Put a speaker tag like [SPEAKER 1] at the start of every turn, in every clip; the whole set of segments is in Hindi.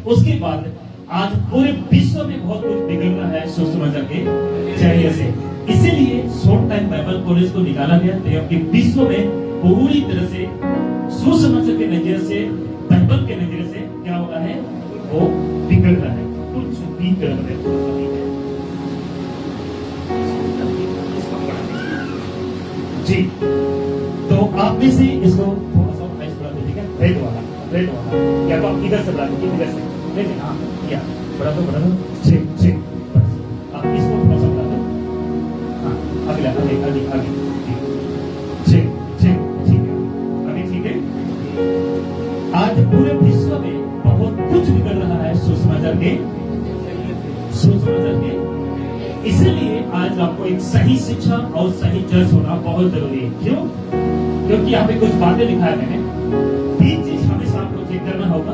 [SPEAKER 1] उसके बाद आज पूरे विश्व में बहुत कुछ बिगड़ रहा है सोच समझ के जरिए से, इसीलिए शॉर्ट टाइम बाइबल कॉलेज को निकाला गया ताकि विश्व में पूरी तरह से सोच समझ के नजरिए से, बाइबल के नजरिए से क्या हो रहा है, वो बिगड़ रहा है, कुछ बिगड़ रहा है। जी, तो आप में से इसको थोड़ा सा प्राइस बढ़ा दो, ठीक है, रेड वाला, या तो आप इधर से बढ़ा दीजिए, इधर से, ठीक है, हाँ, या बढ़ा दो, जी, बस, आप इसको थोड़ा सा बढ़ा दो, हाँ, अगला, आगे, जी, ठीक है, अभी ठीक है। आज पूरे विश्व में बहुत कुछ बिगड़ रहा है सोच समझ के, इसलिए आज आपको एक सही शिक्षा और सही चर्च होना बहुत जरूरी है। क्यों? क्योंकि यहाँ पे कुछ बातें लिखा है मैंने, 3 चीज हमेशा आपको चेक करना होगा।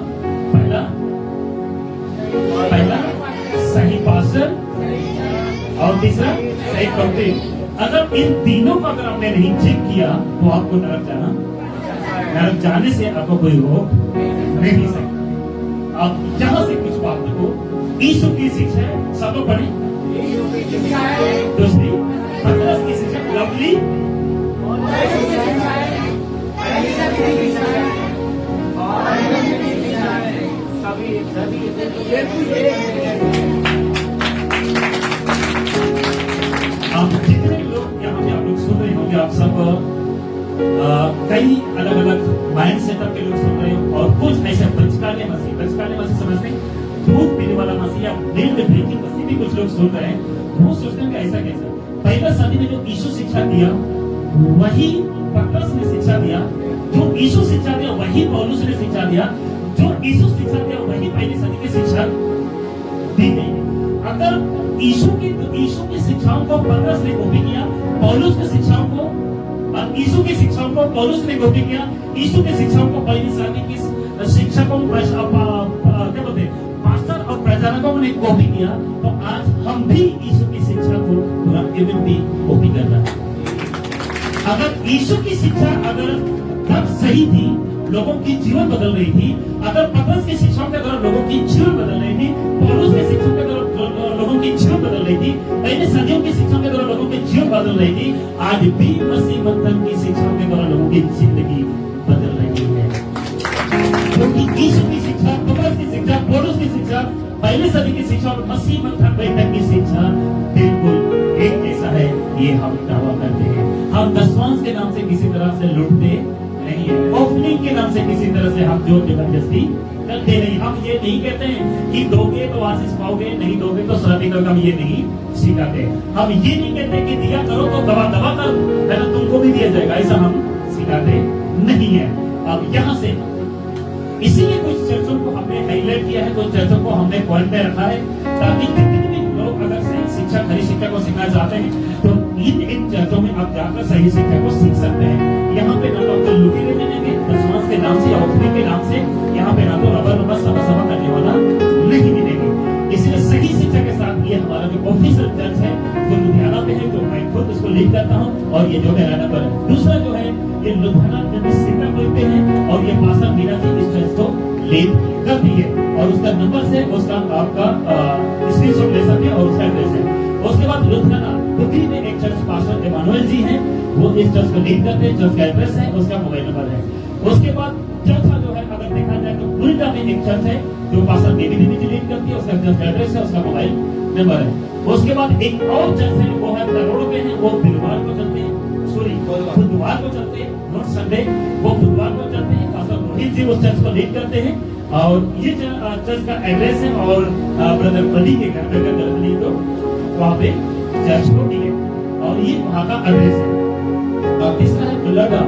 [SPEAKER 1] पहला सही पास्टर और तीसरा सही डॉक्ट्रिन। अगर इन तीनों को अगर आपने नहीं चेक किया तो आपको नरक जाने से आपको कोई रोक नहीं सकता। आप जहां से कुछ बातों को यीशु की शिक्षा सब लोग पढ़े, दूसरी पतरस की शिक्षा लवली, आप जितने लोग यहाँ पे आप लोग सुन रहे होंगे, आप सब कई अलग अलग माइंड सेटअप के लोग सुन रहे हो, और कुछ ऐसे बचकाने मसीह समझते हैं, दूध पीने वाला मसीह या मिल्क ड्रिंकिंग मसीह भी कुछ लोग सुन रहे हैं। वो सोचते हैं कि ऐसा कैसा। पहला सदी में जो यीशु शिक्षा दिया वही पतरस ने शिक्षा दिया, जो यीशु शिक्षा दिया वही पौलुस ने शिक्षा दिया, जो यीशु शिक्षा दिया वही पहली सदी की शिक्षा दी गई। अगर यीशु की शिक्षाओं को पतरस ने कॉपी किया, पौलुस की शिक्षाओं को, यीशु की शिक्षाओं को पौलुस ने कॉपी किया, यीशु की शिक्षाओं को पहली सदी की शिक्षकों क्या बोलते हैं पास्टर और प्रचारकों ने कॉपी किया, तो आज हम भी यीशु की शिक्षा को पूरा भी कॉपी कर रहे हैं। अगर यीशु की शिक्षा अगर तब सही थी, लोगों की जीवन बदल रही थी, अगर पतरस की शिक्षाओं के द्वारा लोगों की जीवन बदल रही थी, पौलुस की शिक्षाओं के द्वारा लोगों की जीवन बदल रही थी, पहले सदियों की शिक्षाओं के द्वारा लोगों की जीवन बदल रही थी, आज भी मसीह मंथन की शिक्षाओं के द्वारा लोगों की जिंदगी बदल रही है। क्योंकि यीशु की शिक्षा, पतरस की शिक्षा, पौलुस की शिक्षा, पहले सदी की शिक्षा और मसीह मंथन बैठक की शिक्षा बिल्कुल एक जैसा है, ये हम दावा करते हैं। हम दशवांश के नाम से किसी तरह से लुटते नहीं है, ऑफरिंग के नाम से किसी तरह से हम जोर जबरदस्ती करते नहीं। हम ये नहीं कहते हैं कि दोगे तो आशीष पाओगे, नहीं दोगे तो श्राप करोगे, हम ये नहीं सिखाते। हम ये नहीं कहते कि दिया करो तो दबा कर है ना तुमको भी दिया जाएगा, ऐसा हम सिखाते नहीं है। अब यहाँ से इसीलिए कुछ चर्चों को हमने हाईलाइट किया है, कुछ चर्चों को हमने पॉइंट में रखा है, ताकि जितने भी लोग अगर सही शिक्षा, खरी शिक्षा को सीखना चाहते हैं तो इन चर्चों में आप जाकर सही शिक्षा को सीख सकते हैं। यहाँ पे ना तो आपको लुटी रहने देंगे दशवांश के नाम से या ऑफरिंग के नाम से, यहाँ पे ना तो रबर सभा करने वाला नहीं मिलेंगे। इसलिए सही शिक्षा के साथ ये हमारा जो ऑफिशियल चर्च है जो लुधियाना पे है, जो मैं खुद उसको लीड करता हूँ, और ये जो मेरा नंबर है। दूसरा जो है ये लुधियाना पे है, और ये पास्टर मीरा जी इस चर्च को लीड करती है, और उसका नंबर से उसका आपका स्क्रीनशॉट ले सकते हैं और उसका एड्रेस है। उसके बाद लुधियाना बुद्धि में एक चर्च पास्टर इमानुएल जी हैं, वो इस चर्च को लीड करते हैं, चर्च का एड्रेस है, उसका मोबाइल नंबर है। उसके बाद चौथा जो है अगर देखा जाए तो बुरिटा में एक चर्च है जो पास्टर देवी जी लीड करती है, उसका चर्च का एड्रेस है, उसका मोबाइल नंबर है। उसके बाद एक और चर्च है वो है करोड़ों पे है, वो बुधवार को चलते हैं, बुधवार को चलते हैं, नॉट संडे, वो बुधवार को चलते हैं। पास्टर रोहित जी उस चर्च को लीड करते हैं, और ये चर्च का एड्रेस है, और ब्रदर बडी के घर में अगर तो वहाँ पे चर्च को मिले, और ये वहाँ का एड्रेस है। और तीसरा है बुलाडा,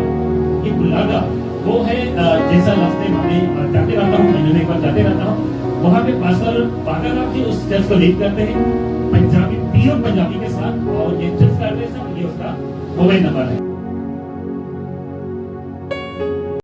[SPEAKER 1] ये बुलाडा वो है जैसा रास्ते में जाते रहता हूँ, महीने में एक बार जाते रहता हूँ, वहाँ पे पास्टर बागाराम जी उस चर्च को लीड करते हैं, पंजाबी प्योर पंजाबी के साथ, और ये चर्च का एड्रेस है, ये उसका मोबाइल नंबर है।